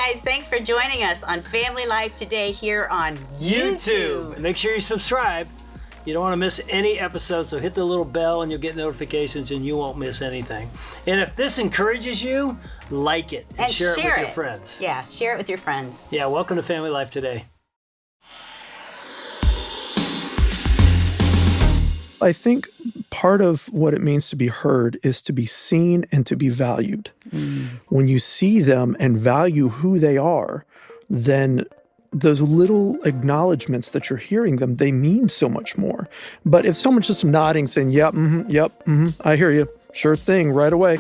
guys, thanks for joining us on Family Life today here on YouTube. Make sure you subscribe. You don't want to miss any episodes, so hit the little bell and you'll get notifications and you won't miss anything. And if this encourages you, like it and share it with your friends. Yeah, share it with your friends. Yeah, welcome to Family Life today. I think part of what it means to be heard is to be seen and to be valued. When you see them and value who they are, then those little acknowledgments that you're hearing them, they mean so much more. But if someone's just nodding, saying, yep, I hear you, sure thing, right away,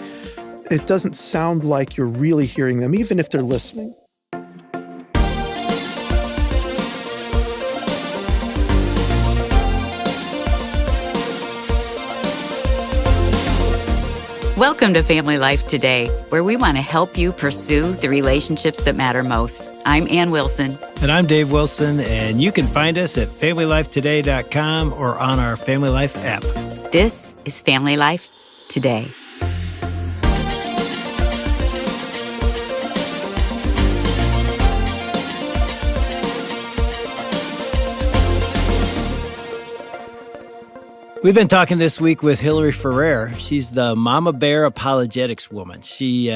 it doesn't sound like you're really hearing them, even if they're listening. Welcome to Family Life Today, where we want to help you pursue the relationships that matter most. I'm Ann Wilson. And I'm Dave Wilson, and you can find us at FamilyLifeToday.com or on our Family Life app. This is Family Life Today. We've been talking this week with Hillary Ferrer. She's the Mama Bear Apologetics woman. She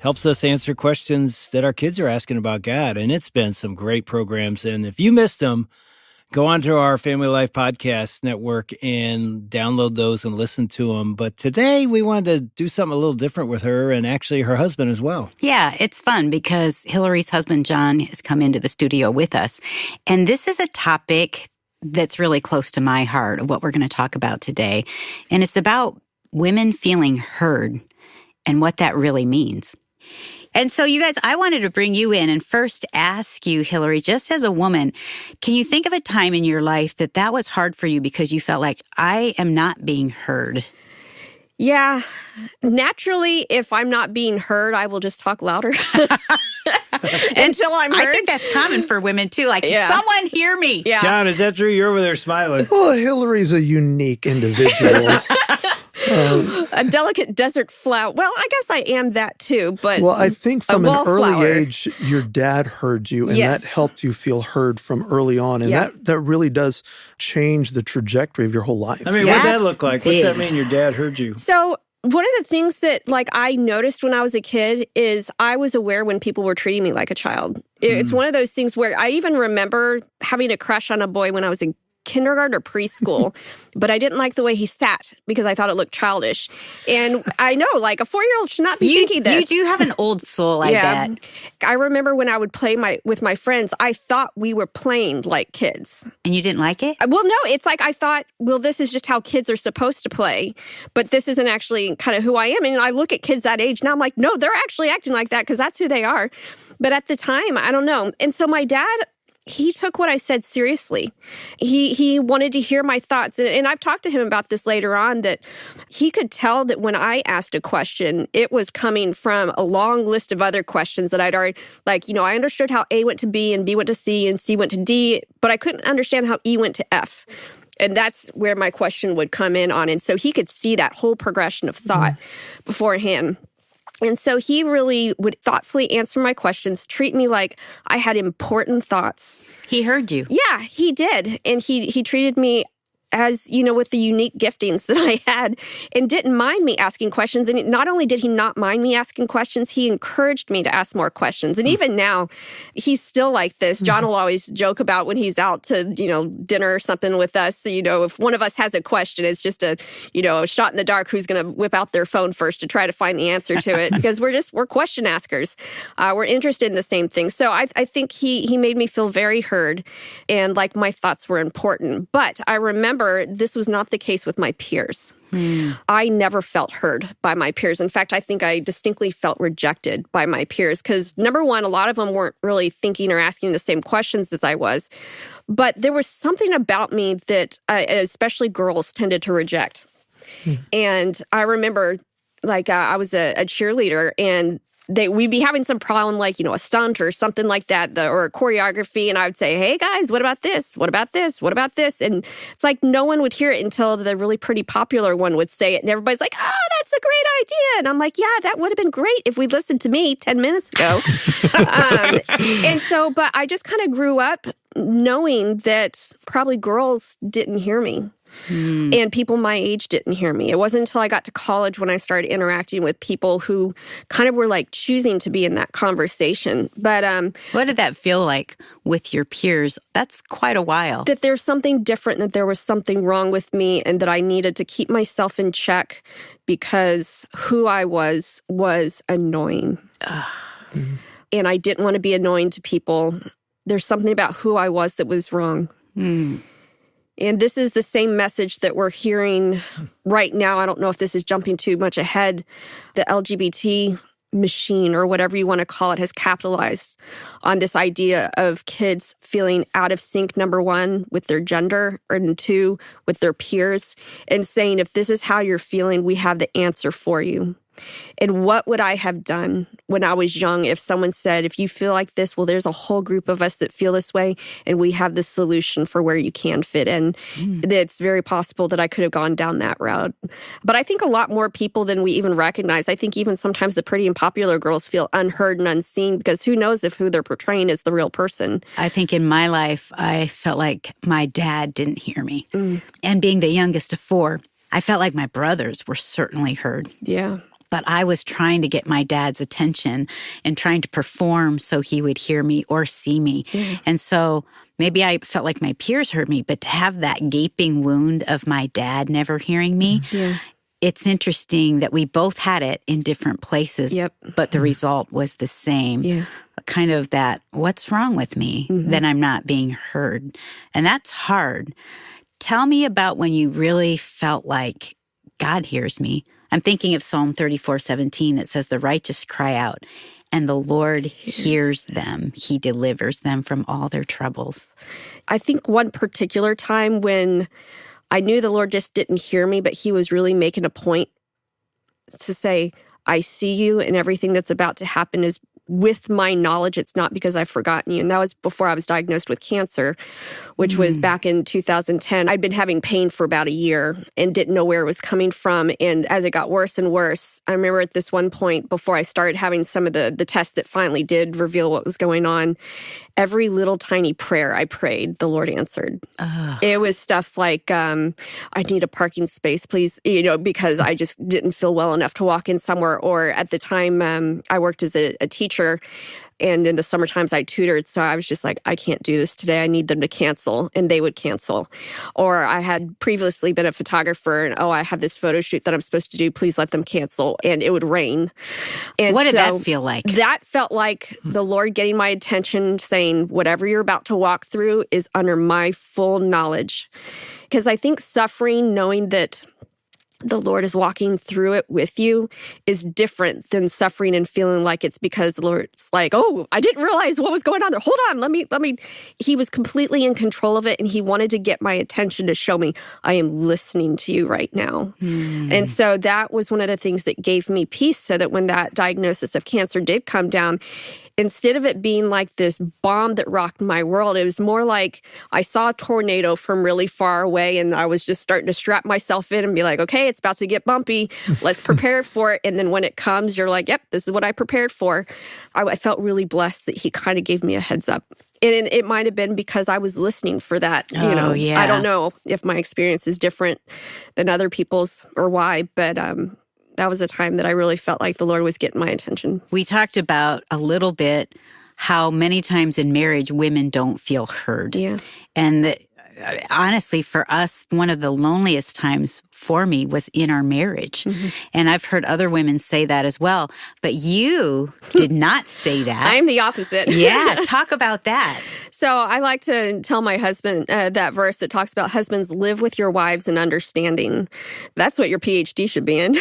helps us answer questions that our kids are asking about God, and it's been some great programs. And if you missed them, go onto our Family Life Podcast Network and download those and listen to them. But today we wanted to do something a little different with her and actually her husband as well. Yeah, it's fun because Hillary's husband, John, has come into the studio with us. And this is a topic that's really close to my heart, what we're going to talk about today. And it's about women feeling heard and what that really means. And so you guys, I wanted to bring you in and first ask you, Hillary, just as a woman, can you think of a time in your life that was hard for you because you felt like, I am not being heard? Yeah. Naturally, if I'm not being heard, I will just talk louder. Until I'm heard. I think that's common for women too. Like, someone hear me. Yeah. John, is that true? You're over there smiling. Well, Hillary's a unique individual. A delicate desert flower. Well, I guess I am that too, but well, I think from an early wallflower. age, your dad heard you, and that helped you feel heard from early on, and that really does change the trajectory of your whole life. I mean, what did that look like? What's that mean, your dad heard you? So one of the things that I noticed when I was a kid is I was aware when people were treating me like a child. It's one of those things where I even remember having a crush on a boy when I was in kindergarten or preschool, but I didn't like the way he sat because I thought it looked childish. And I know, like, a 4-year-old should not be thinking this. You do have an old soul, I bet. I remember when I would play with my friends, I thought we were playing like kids. And you didn't like it? Well, no, it's like I thought, well, this is just how kids are supposed to play, but this isn't actually kind of who I am. And I look at kids that age now, I'm like, no, they're actually acting like that because that's who they are. But at the time, I don't know. And so my dad, he took what I said seriously. He wanted to hear my thoughts. And I've talked to him about this later on, that he could tell that when I asked a question, it was coming from a long list of other questions that I'd already, I understood how A went to B and B went to C and C went to D, but I couldn't understand how E went to F. And that's where my question would come in on. And so he could see that whole progression of thought beforehand. And so he really would thoughtfully answer my questions, treat me like I had important thoughts. He heard you. Yeah, he did. And he treated me as, with the unique giftings that I had, and didn't mind me asking questions. And not only did he not mind me asking questions, he encouraged me to ask more questions. And even now, he's still like this. John will always joke about when he's out to, dinner or something with us, if one of us has a question, it's just a shot in the dark who's going to whip out their phone first to try to find the answer to it, because we're question askers. We're interested in the same thing. So I think he made me feel very heard and like my thoughts were important. But I remember this was not the case with my peers. I never felt heard by my peers. In fact, I think I distinctly felt rejected by my peers because, number one, a lot of them weren't really thinking or asking the same questions as I was. But there was something about me that especially girls tended to reject. And I remember, I was a cheerleader, and we'd be having some problem, like, a stunt or something like that, or a choreography. And I would say, hey guys, what about this? What about this? What about this? And it's like no one would hear it until the really pretty popular one would say it. And everybody's like, oh, that's a great idea. And I'm like, yeah, that would have been great if we'd listened to me 10 minutes ago. But I just kind of grew up knowing that probably girls didn't hear me. And people my age didn't hear me. It wasn't until I got to college when I started interacting with people who kind of were like choosing to be in that conversation. But what did that feel like with your peers? That's quite a while. That there's something different, that there was something wrong with me, and that I needed to keep myself in check because who I was annoying. And I didn't want to be annoying to people. There's something about who I was that was wrong. And this is the same message that we're hearing right now. I don't know if this is jumping too much ahead. The LGBT machine, or whatever you want to call it, has capitalized on this idea of kids feeling out of sync, number one, with their gender, and two, with their peers, and saying, if this is how you're feeling, we have the answer for you. And what would I have done when I was young if someone said, if you feel like this, well, there's a whole group of us that feel this way, and we have the solution for where you can fit in. It's very possible that I could have gone down that route. But I think a lot more people than we even recognize. I think even sometimes the pretty and popular girls feel unheard and unseen, because who knows if who they're portraying is the real person. I think in my life, I felt like my dad didn't hear me. And being the youngest of four, I felt like my brothers were certainly heard. Yeah. But I was trying to get my dad's attention and trying to perform so he would hear me or see me. And so maybe I felt like my peers heard me, but to have that gaping wound of my dad never hearing me, it's interesting that we both had it in different places, but the result was the same. Kind of that, what's wrong with me that I'm not being heard? And that's hard. Tell me about when you really felt like God hears me. I'm thinking of Psalm 34:17. It says, the righteous cry out, and the Lord hears them. He delivers them from all their troubles. I think one particular time when I knew the Lord just didn't hear me, but he was really making a point to say, I see you, and everything that's about to happen is with my knowledge. It's not because I've forgotten you. And that was before I was diagnosed with cancer, which was back in 2010. I'd been having pain for about a year and didn't know where it was coming from. And as it got worse and worse, I remember at this one point, before I started having some of the tests that finally did reveal what was going on, every little tiny prayer I prayed, the Lord answered. It was stuff like, I need a parking space, please, because I just didn't feel well enough to walk in somewhere. Or at the time, I worked as a teacher, and in the summer times I tutored. So I was just like, I can't do this today. I need them to cancel, and they would cancel. Or I had previously been a photographer, and I have this photo shoot that I'm supposed to do. Please let them cancel. And it would rain. And what did that feel like? That felt like the Lord getting my attention, saying, whatever you're about to walk through is under my full knowledge. Because I think suffering, knowing that the Lord is walking through it with you, is different than suffering and feeling like it's because the Lord's like, oh, I didn't realize what was going on there. Hold on, let me. He was completely in control of it, and he wanted to get my attention to show me, I am listening to you right now. And so that was one of the things that gave me peace, so that when that diagnosis of cancer did come down, instead of it being like this bomb that rocked my world, it was more like I saw a tornado from really far away, and I was just starting to strap myself in and be like, okay, it's about to get bumpy. Let's prepare for it. And then when it comes, you're like, yep, this is what I prepared for. I felt really blessed that he kind of gave me a heads up. And it might have been because I was listening for that. I don't know if my experience is different than other people's or why, but that was a time that I really felt like the Lord was getting my attention. We talked about a little bit how many times in marriage women don't feel heard. And honestly, for us, one of the loneliest times for me was in our marriage. And I've heard other women say that as well. But you did not say that. I'm the opposite. Talk about that. So I like to tell my husband that verse that talks about husbands live with your wives in understanding. That's what your PhD should be in.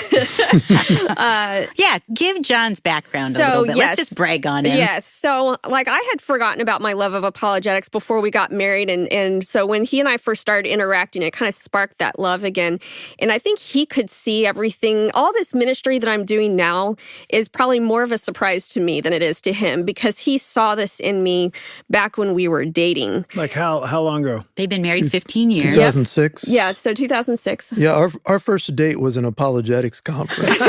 Yeah, give John's background a little bit. Let's just brag on him. Yes. So like I had forgotten about my love of apologetics before we got married. And so when he and I first started interacting, it kind of sparked that love again. And I think he could see everything. All this ministry that I'm doing now is probably more of a surprise to me than it is to him, because he saw this in me back when we were dating. Like how long ago? They've been married 15 years. 2006? Yeah, so 2006. Yeah, our first date was an apologetics conference.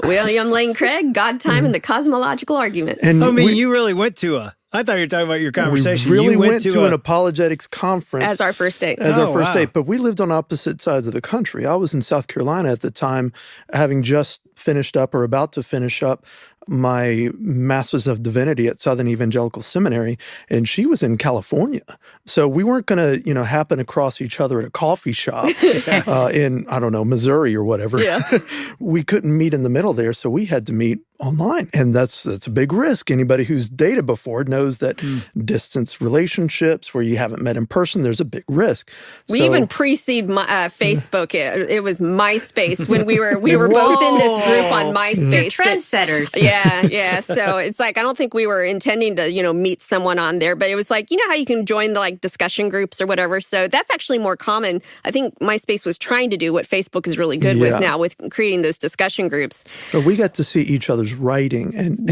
William Lane Craig, God, Time, and the Cosmological Argument. And I mean, you really went to I thought you were talking about your conversation. We really You went to an apologetics conference. As our first date. As our first date. But we lived on opposite sides of the country. I was in South Carolina at the time, having just finished up or about to finish up my Master's of Divinity at Southern Evangelical Seminary, and she was in California. So we weren't going to, happen across each other at a coffee shop in, I don't know, Missouri or whatever. Yeah. We couldn't meet in the middle there, so we had to meet online. And that's a big risk. Anybody who's dated before knows that distance relationships where you haven't met in person, there's a big risk. We even precede Facebook. It was MySpace when we were both in this group on MySpace. You're trendsetters. Yeah. So it's like, I don't think we were intending to, meet someone on there, but it was like, how you can join the like discussion groups or whatever. So that's actually more common. I think MySpace was trying to do what Facebook is really good with now, with creating those discussion groups. But we got to see each other's writing and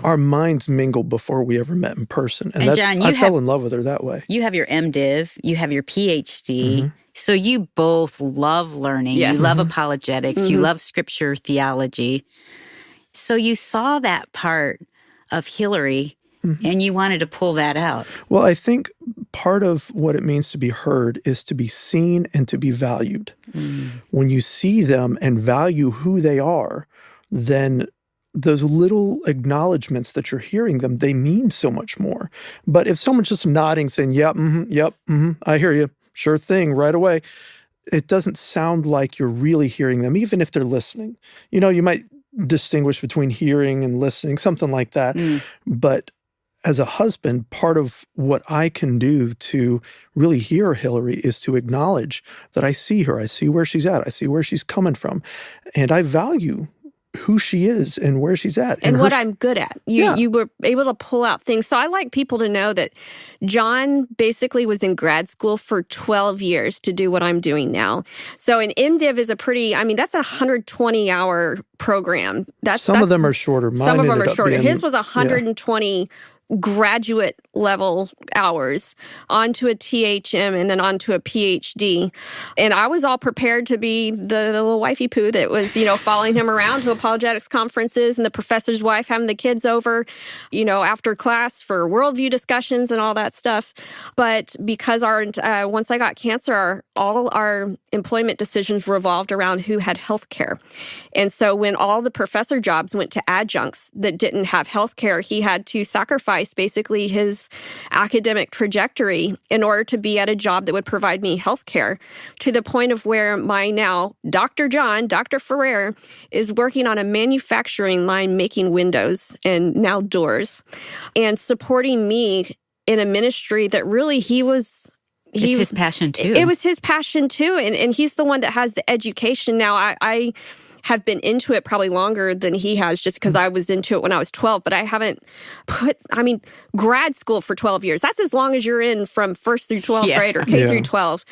our minds mingled before we ever met in person. And John, I fell in love with her that way. You have your MDiv, you have your PhD. Mm-hmm. So you both love learning. Yes. You love apologetics. You love scripture theology. So you saw that part of Hillary and you wanted to pull that out. Well, I think part of what it means to be heard is to be seen and to be valued. When you see them and value who they are, then those little acknowledgments that you're hearing them, they mean so much more. But if someone's just nodding, saying, yep, I hear you, sure thing, right away, it doesn't sound like you're really hearing them, even if they're listening. You might distinguish between hearing and listening, something like that. But as a husband, part of what I can do to really hear Hillary is to acknowledge that I see her, I see where she's at, I see where she's coming from, and I value who she is and where she's at. And what I'm good at. You were able to pull out things. So I like people to know that John basically was in grad school for 12 years to do what I'm doing now. So an MDiv is that's a 120-hour program. Some of them are shorter. Some of them are shorter. His was 120 graduate level hours onto a THM and then onto a PhD. And I was all prepared to be the little wifey poo that was, following him around to apologetics conferences and the professor's wife having the kids over, after class for worldview discussions and all that stuff. But because once I got cancer, all our employment decisions revolved around who had health care. And so when all the professor jobs went to adjuncts that didn't have health care, he had to sacrifice basically his academic trajectory in order to be at a job that would provide me health care, to the point of where my now Dr. Ferrer, is working on a manufacturing line making windows and now doors and supporting me in a ministry that really it's his passion too. It was his passion too. And he's the one that has the education. Now, I have been into it probably longer than he has, just because I was into it when I was 12, but I haven't grad school for 12 years. That's as long as you're in from 1st through 12th grade or K through 12,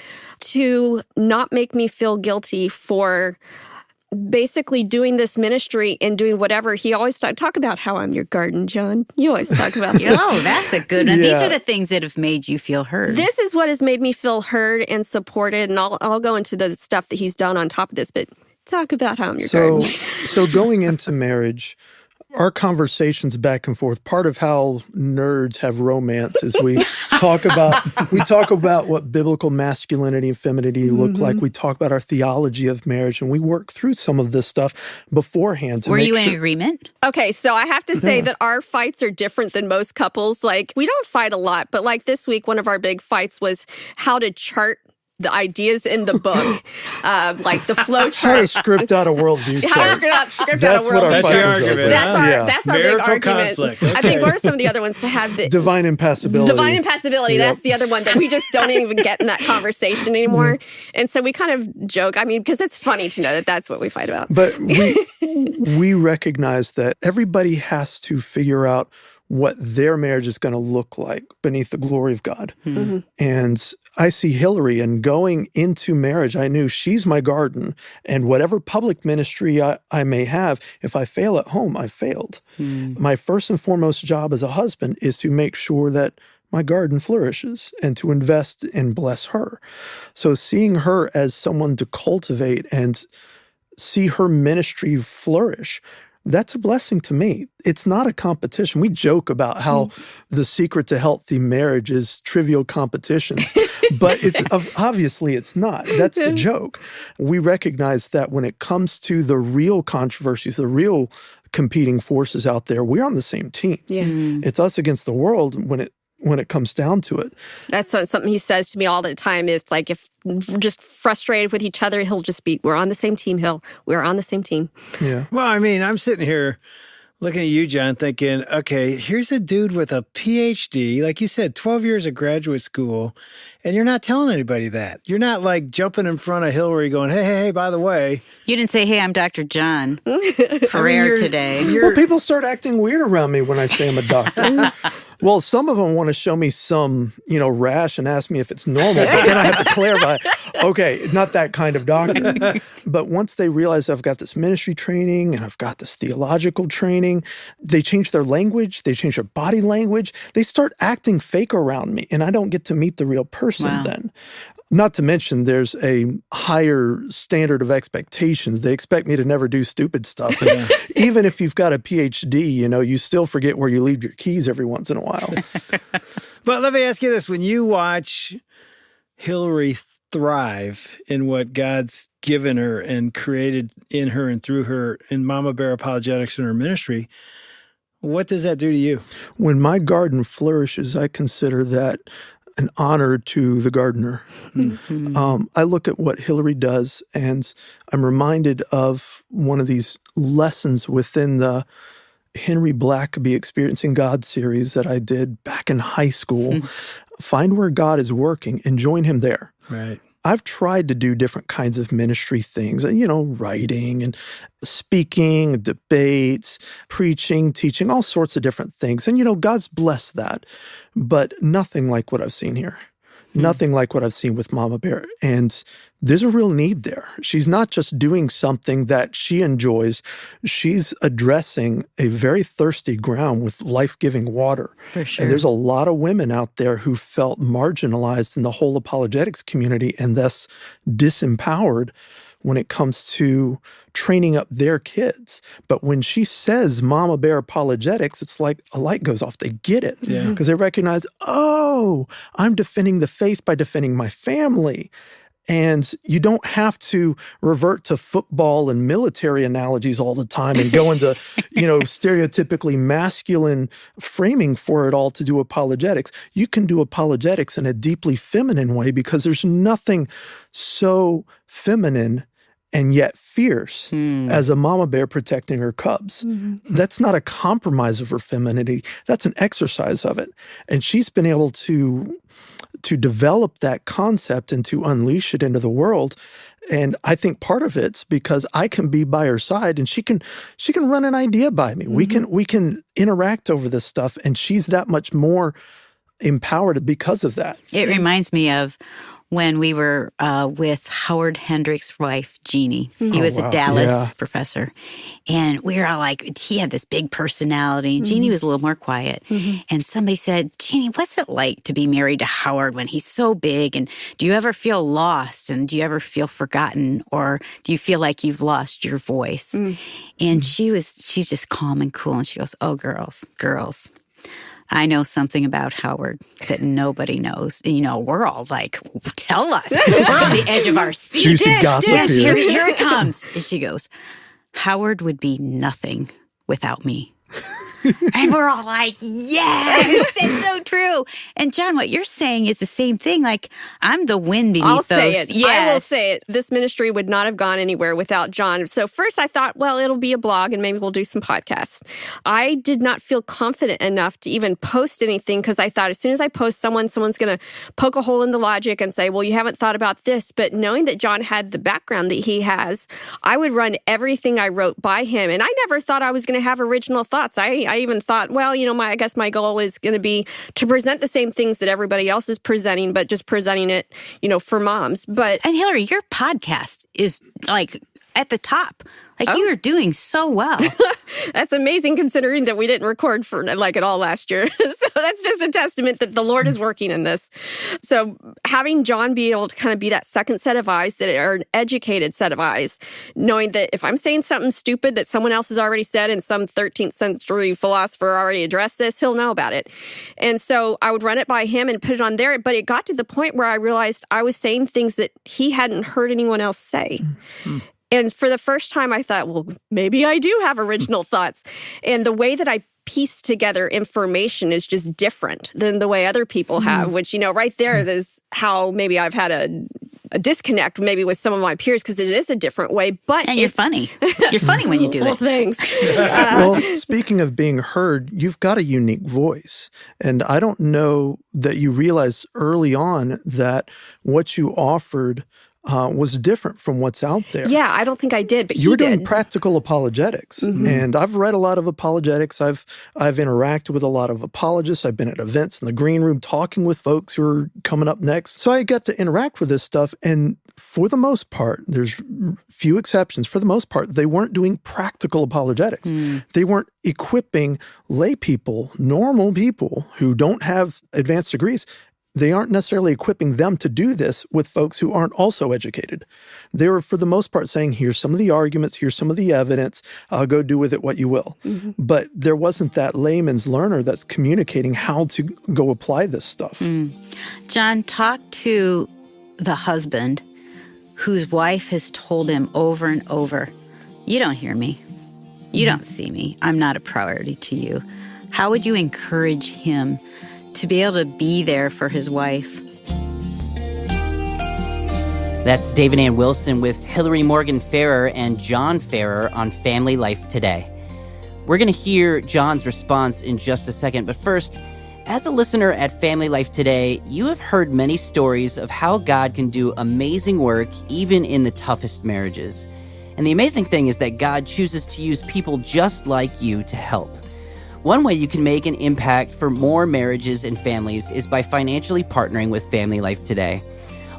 to not make me feel guilty for basically doing this ministry and doing whatever. He always talk about how I'm your garden, John. You always talk about that. Oh, that's a good one. These are the things that have made you feel heard. This is what has made me feel heard and supported, and I'll go into the stuff that he's done on top of this, but talk about how I'm your garden. So going into marriage, our conversations back and forth, part of how nerds have romance is we talk about what biblical masculinity and femininity look like. We talk about our theology of marriage, and we work through some of this stuff beforehand. Were you in agreement? Okay, so I have to say that our fights are different than most couples. Like, we don't fight a lot, but like this week, one of our big fights was how to chart the ideas in the book, like the flow chart. How to script out a worldview chart. How to script out a That's what our worldview fight chart. is over. That's our big Marital argument. conflict. I think what are some of the other ones to have the Divine impassibility. Divine impassibility. Yep. That's the other one that we just don't even get in that conversation anymore. And so we kind of joke. I mean, because it's funny to know that that's what we fight about. But we recognize that everybody has to figure out what their marriage is going to look like beneath the glory of God. Mm-hmm. And I see Hillary, and going into marriage, I knew she's my garden, and whatever public ministry I may have, if I fail at home, I failed. My first and foremost job as a husband is to make sure that my garden flourishes and to invest and bless her. So seeing her as someone to cultivate and see her ministry flourish, that's a blessing to me. It's not a competition. We joke about how the secret to healthy marriage is trivial competitions, but obviously it's not. That's the joke. We recognize that when it comes to the real controversies, the real competing forces out there, we're on the same team. Yeah. It's us against the world when it comes down to it. That's something he says to me all the time is like, if we're just frustrated with each other, he'll just be, we're on the same team, we're on the same team. Yeah. Well, I mean, I'm sitting here looking at you, John, thinking, okay, here's a dude with a PhD, like you said, 12 years of graduate school, and you're not telling anybody that. You're not like jumping in front of Hillary going, hey, by the way. You didn't say, hey, I'm Dr. John Ferrer today. Well, people start acting weird around me when I say I'm a doctor. Well, some of them want to show me some, rash and ask me if it's normal, but then I have to clarify, okay, not that kind of doctor. But once they realize I've got this ministry training and I've got this theological training, they change their language, they change their body language, they start acting fake around me, and I don't get to meet the real person then. Not to mention, there's a higher standard of expectations. They expect me to never do stupid stuff. Even if you've got a PhD, you still forget where you leave your keys every once in a while. But let me ask you this. When you watch Hillary thrive in what God's given her and created in her and through her in Mama Bear Apologetics and her ministry, what does that do to you? When my garden flourishes, I consider that an honor to the gardener. Mm-hmm. I look at what Hillary does, and I'm reminded of one of these lessons within the Henry Blackaby Experiencing God series that I did back in high school. Find where God is working and join him there. Right. I've tried to do different kinds of ministry things, and, writing and speaking, debates, preaching, teaching, all sorts of different things. And, God's blessed that, but nothing like what I've seen here. Nothing like what I've seen with Mama Bear. And there's a real need there. She's not just doing something that she enjoys. She's addressing a very thirsty ground with life-giving water. For sure. And there's a lot of women out there who felt marginalized in the whole apologetics community and thus disempowered when it comes to training up their kids. But when she says Mama Bear Apologetics, it's like a light goes off. They get it because they recognize, I'm defending the faith by defending my family. And you don't have to revert to football and military analogies all the time and go into, stereotypically masculine framing for it all to do apologetics. You can do apologetics in a deeply feminine way because there's nothing so feminine and yet fierce as a mama bear protecting her cubs. Mm-hmm. That's not a compromise of her femininity. That's an exercise of it. And she's been able to develop that concept and to unleash it into the world. And I think part of it's because I can be by her side and she can run an idea by me. Mm-hmm. We can interact over this stuff, and she's that much more empowered because of that. It reminds me of when we were with Howard Hendricks' wife, Jeannie. He was a Dallas professor. And we were all like, he had this big personality. Jeannie was a little more quiet. And somebody said, Jeannie, what's it like to be married to Howard when he's so big? And do you ever feel lost? And do you ever feel forgotten? Or do you feel like you've lost your voice? And she's just calm and cool. And she goes, oh, girls. I know something about Howard that nobody knows. And, we're all like, tell us. We're on the edge of our seat. Juicy gossip here. Here it comes. And she goes, Howard would be nothing without me. And we're all like, yes, it's so true. And John, what you're saying is the same thing. Like, I'm the wind beneath I'll those. say it. Yes. I will say it. This ministry would not have gone anywhere without John. So first I thought, well, it'll be a blog and maybe we'll do some podcasts. I did not feel confident enough to even post anything because I thought as soon as I post someone's going to poke a hole in the logic and say, well, you haven't thought about this. But knowing that John had the background that he has, I would run everything I wrote by him. And I never thought I was going to have original thoughts. I even thought, well, I guess my goal is going to be to present the same things that everybody else is presenting, but just presenting it, for moms. But And Hillary, your podcast is like at the top. Like you are doing so well. That's amazing considering that we didn't record for like at all last year. So that's just a testament that the Lord is working in this. So having John be able to kind of be that second set of eyes that are an educated set of eyes, knowing that if I'm saying something stupid that someone else has already said and some 13th century philosopher already addressed this, he'll know about it. And so I would run it by him and put it on there. But it got to the point where I realized I was saying things that he hadn't heard anyone else say. Mm-hmm. And for the first time, I thought, well, maybe I do have original thoughts. And the way that I piece together information is just different than the way other people have, which, right there is how maybe I've had a disconnect maybe with some of my peers because it is a different way. And you're funny. You're funny when you do well, it. Thanks. Well, speaking of being heard, you've got a unique voice. And I don't know that you realized early on that what you offered was different from what's out there. Yeah, I don't think I did, but you were he did. doing practical apologetics, and I've read a lot of apologetics. I've interacted with a lot of apologists. I've been at events in the green room talking with folks who are coming up next. So I get to interact with this stuff, and for the most part, there's few exceptions. For the most part, they weren't doing practical apologetics. They weren't equipping lay people, normal people who don't have advanced degrees. They aren't necessarily equipping them to do this with folks who aren't also educated. They were, for the most part, saying, here's some of the arguments, here's some of the evidence, go do with it what you will. But there wasn't that layman's learner that's communicating how to go apply this stuff. John, talk to the husband whose wife has told him over and over, you don't hear me. You don't see me. I'm not a priority to you. How would you encourage him to be able to be there for his wife? That's David Ann Wilson with Hillary Morgan Ferrer and John Ferrer on Family Life Today. We're going to hear John's response in just a second, but first, as a listener at Family Life Today, you have heard many stories of how God can do amazing work even in the toughest marriages. And the amazing thing is that God chooses to use people just like you to help. One way you can make an impact for more marriages and families is by financially partnering with Family Life Today.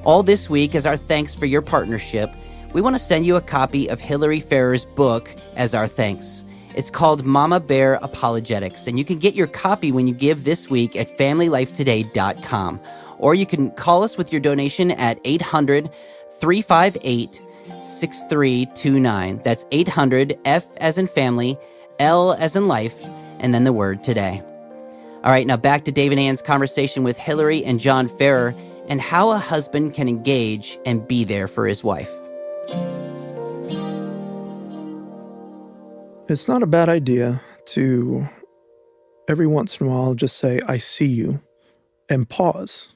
All this week, as our thanks for your partnership, we want to send you a copy of Hillary Ferrer's book as our thanks. It's called Mama Bear Apologetics, and you can get your copy when you give this week at FamilyLifeToday.com. Or you can call us with your donation at 800-358-6329. That's 800, F as in family, L as in life, and then the word today. All right, now back to Dave and Ann's conversation with Hillary and John Ferrer and how a husband can engage and be there for his wife. It's not a bad idea to, every once in a while, just say, I see you, and pause,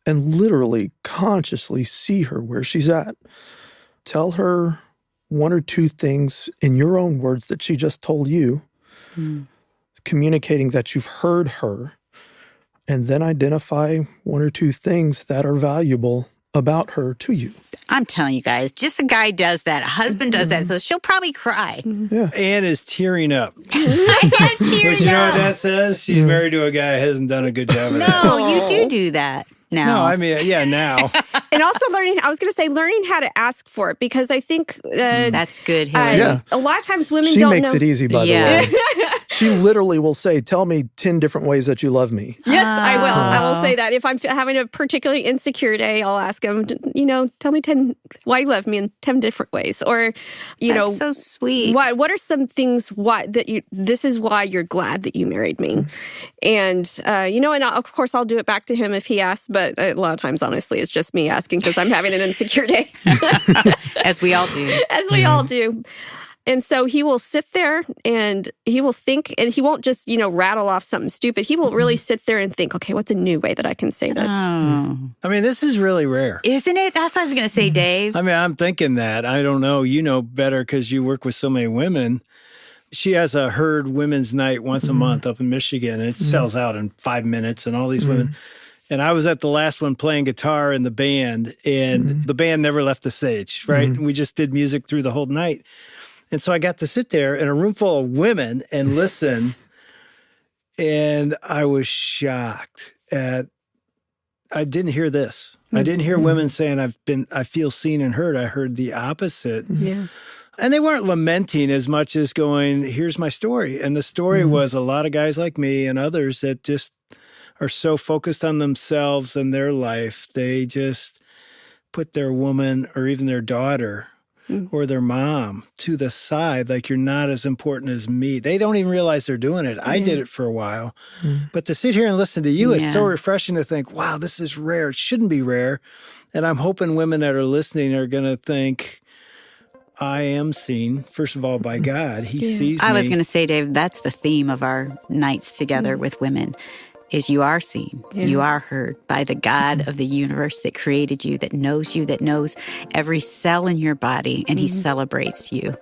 and literally, consciously see her where she's at. Tell her one or two things in your own words that she just told you, communicating that you've heard her, and then identify one or two things that are valuable about her to you. I'm telling you guys, just a guy does that, a husband does that, so she'll probably cry. Yeah. Anne is tearing up. But But you know what that says? She's married to a guy who hasn't done a good job of that. No, you do that now. No, I mean, yeah, now. And also learning how to ask for it, because I think That's good, Hillary. a lot of times women She don't makes know. it easy, by the way. She literally will say, tell me 10 different ways that you love me. Yes, I will. I will say that. If I'm having a particularly insecure day, I'll ask him, tell me 10 why you love me in 10 different ways. Or, That's so sweet. What are some things this is why you're glad that you married me? And, and of course I'll do it back to him if he asks, but a lot of times, honestly, it's just me asking because I'm having an insecure day. As we all do. As we all do. And so he will sit there and he will think, and he won't just, rattle off something stupid. He will really sit there and think, okay, what's a new way that I can say this? Oh. I mean, this is really rare. Isn't it? That's what I was going to say, Dave. I mean, I'm thinking that. I don't know. You know better because you work with so many women. She has a herd women's night once a month up in Michigan. It sells out in 5 minutes, and all these women. And I was at the last one playing guitar in the band, and the band never left the stage, right? And we just did music through the whole night. And so I got to sit there in a room full of women and listen, and I was shocked at, I didn't hear this. I didn't hear women saying, I feel seen and heard. I heard the opposite. Yeah. And they weren't lamenting as much as going, here's my story. And the story was a lot of guys like me and others that just are so focused on themselves and their life, they just put their woman or even their daughter or their mom to the side, like you're not as important as me. They don't even realize they're doing it. I did it for a while. But to sit here and listen to you, it's so refreshing to think, wow, this is rare. It shouldn't be rare. And I'm hoping women that are listening are going to think, I am seen, first of all, by God. He sees me. I was going to say, Dave, that's the theme of our nights together with women. Is you are seen, you are heard by the God of the universe that created you, that knows every cell in your body, and he celebrates you.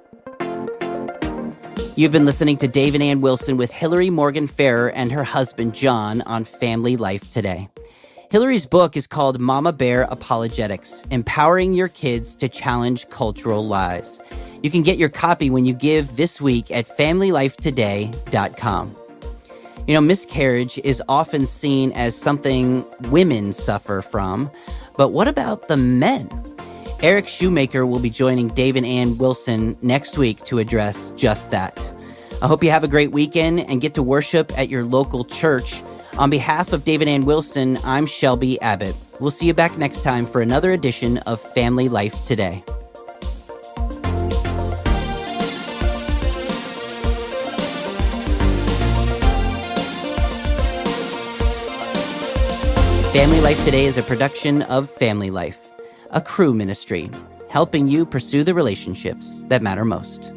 You've been listening to Dave and Ann Wilson with Hillary Morgan Ferrer and her husband, John, on Family Life Today. Hillary's book is called Mama Bear Apologetics, Empowering Your Kids to Challenge Cultural Lies. You can get your copy when you give this week at FamilyLifeToday.com. Miscarriage is often seen as something women suffer from, but what about the men? Eric Shoemaker will be joining Dave and Ann Wilson next week to address just that. I hope you have a great weekend and get to worship at your local church. On behalf of Dave and Ann Wilson, I'm Shelby Abbott. We'll see you back next time for another edition of Family Life Today. Family Life Today is a production of Family Life, a Cru ministry, helping you pursue the relationships that matter most.